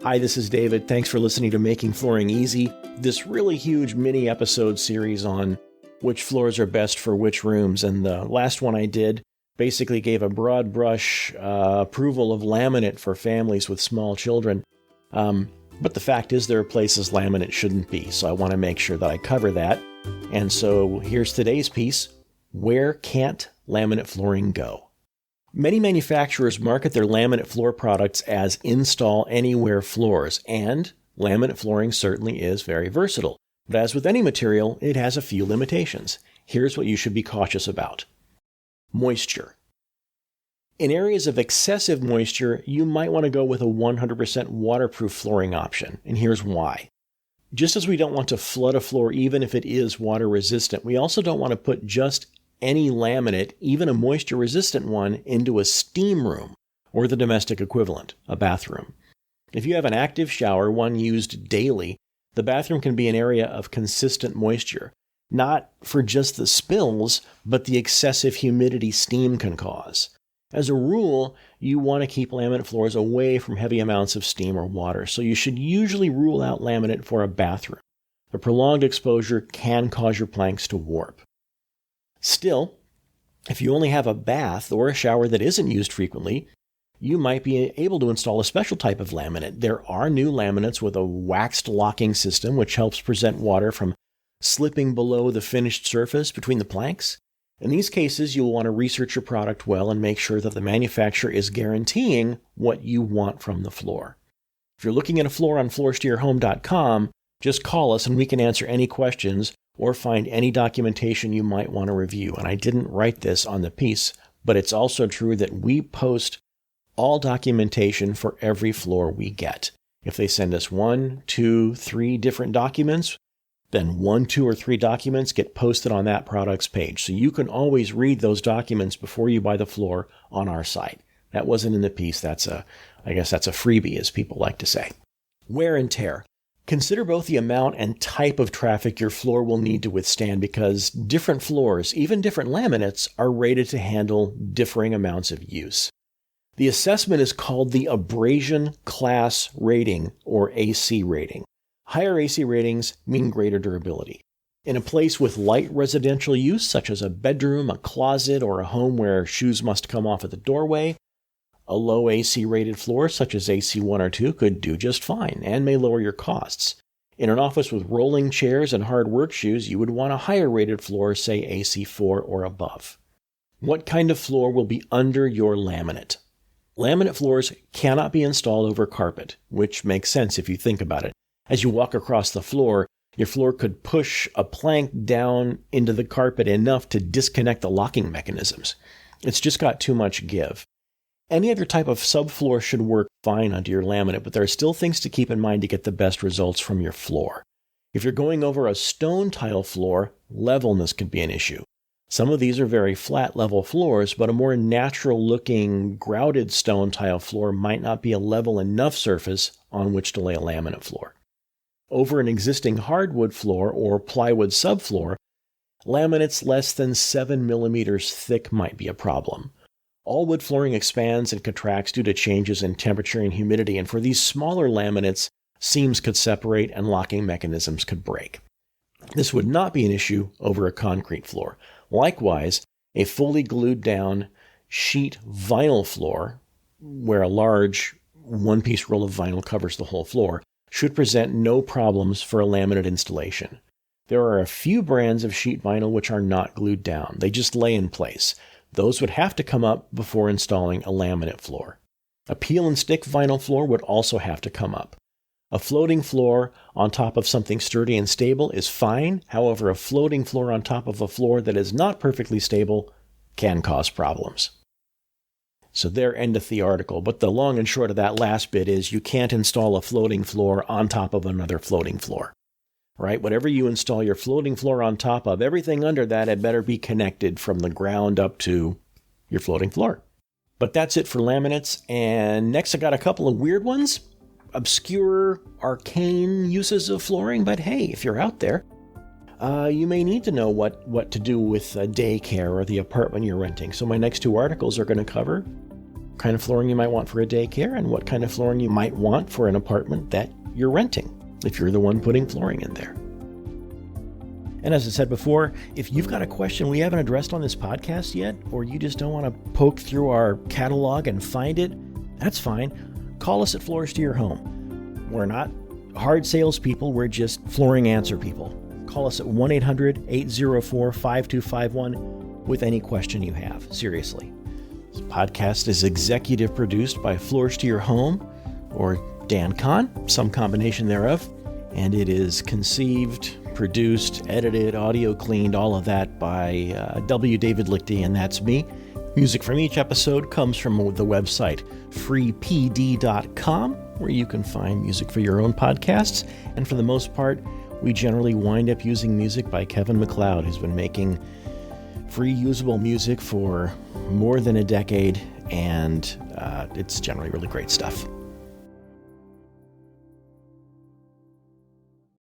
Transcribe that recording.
Hi, this is David. Thanks for listening to Making Flooring Easy, this really huge mini episode series on which floors are best for which rooms. And the last one I did basically gave a broad brush approval of laminate for families with small children. But the fact is there are places laminate shouldn't be, so I want to make sure that I cover that. And so here's today's piece: where can't laminate flooring go? Many manufacturers market their laminate floor products as install anywhere floors, and laminate flooring certainly is very versatile. But as with any material, it has a few limitations. Here's what you should be cautious about. Moisture. In areas of excessive moisture, you might want to go with a 100% waterproof flooring option, and here's why. Just as we don't want to flood a floor even if it is water resistant, we also don't want to put just any laminate, even a moisture-resistant one, into a steam room, or the domestic equivalent, a bathroom. If you have an active shower, one used daily, the bathroom can be an area of consistent moisture, not for just the spills, but the excessive humidity steam can cause. As a rule, you want to keep laminate floors away from heavy amounts of steam or water, so you should usually rule out laminate for a bathroom. A prolonged exposure can cause your planks to warp. Still, if you only have a bath or a shower that isn't used frequently, you might be able to install a special type of laminate. There are new laminates with a waxed locking system which helps prevent water from slipping below the finished surface between the planks. In these cases, you'll want to research your product well and make sure that the manufacturer is guaranteeing what you want from the floor. If you're looking at a floor on floorsteerhome.com, just call us and we can answer any questions or find any documentation you might want to review. And I didn't write this on the piece, but it's also true that we post all documentation for every floor we get. If they send us 1, 2, 3 different documents, then 1, 2, or 3 documents get posted on that product's page. So you can always read those documents before you buy the floor on our site. That wasn't in the piece. I guess that's a freebie, as people like to say. Wear and tear. Consider both the amount and type of traffic your floor will need to withstand, because different floors, even different laminates, are rated to handle differing amounts of use. The assessment is called the Abrasion Class Rating, or AC rating. Higher AC ratings mean greater durability. In a place with light residential use, such as a bedroom, a closet, or a home where shoes must come off at the doorway, a low AC rated floor, such as AC 1 or 2, could do just fine and may lower your costs. In an office with rolling chairs and hard work shoes, you would want a higher rated floor, say AC 4 or above. What kind of floor will be under your laminate? Laminate floors cannot be installed over carpet, which makes sense if you think about it. As you walk across the floor, your floor could push a plank down into the carpet enough to disconnect the locking mechanisms. It's just got too much give. Any other type of subfloor should work fine under your laminate, but there are still things to keep in mind to get the best results from your floor. If you're going over a stone tile floor, levelness could be an issue. Some of these are very flat level floors, but a more natural looking grouted stone tile floor might not be a level enough surface on which to lay a laminate floor. Over an existing hardwood floor or plywood subfloor, laminates less than 7 millimeters thick might be a problem. All wood flooring expands and contracts due to changes in temperature and humidity, and for these smaller laminates, seams could separate and locking mechanisms could break. This would not be an issue over a concrete floor. Likewise, a fully glued down sheet vinyl floor, where a large one-piece roll of vinyl covers the whole floor, should present no problems for a laminate installation. There are a few brands of sheet vinyl which are not glued down. They just lay in place. Those would have to come up before installing a laminate floor. A peel and stick vinyl floor would also have to come up. A floating floor on top of something sturdy and stable is fine. However, a floating floor on top of a floor that is not perfectly stable can cause problems. So there endeth the article, but the long and short of that last bit is you can't install a floating floor on top of another floating floor. Right? Whatever you install your floating floor on top of, everything under that had better be connected from the ground up to your floating floor. But that's it for laminates. And next I got a couple of weird ones. Obscure, arcane uses of flooring. But hey, if you're out there, you may need to know what to do with daycare or the apartment you're renting. So my next 2 articles are going to cover kind of flooring you might want for a daycare and what kind of flooring you might want for an apartment that you're renting, if you're the one putting flooring in there. And as I said before, if you've got a question we haven't addressed on this podcast yet, or you just don't want to poke through our catalog and find it, that's fine. Call us at Floors to Your Home. We're not hard salespeople, we're just flooring answer people. Call us at 1-800-804-5251 with any question you have. Seriously. This podcast is executive produced by Floors to Your Home, or Dan Kahn, some combination thereof, and it is conceived, produced, edited, audio cleaned, all of that by W. David Lichty, and that's me. Music from each episode comes from the website freepd.com, where you can find music for your own podcasts, and for the most part, we generally wind up using music by Kevin MacLeod, who's been making free usable music for more than a decade, and it's generally really great stuff.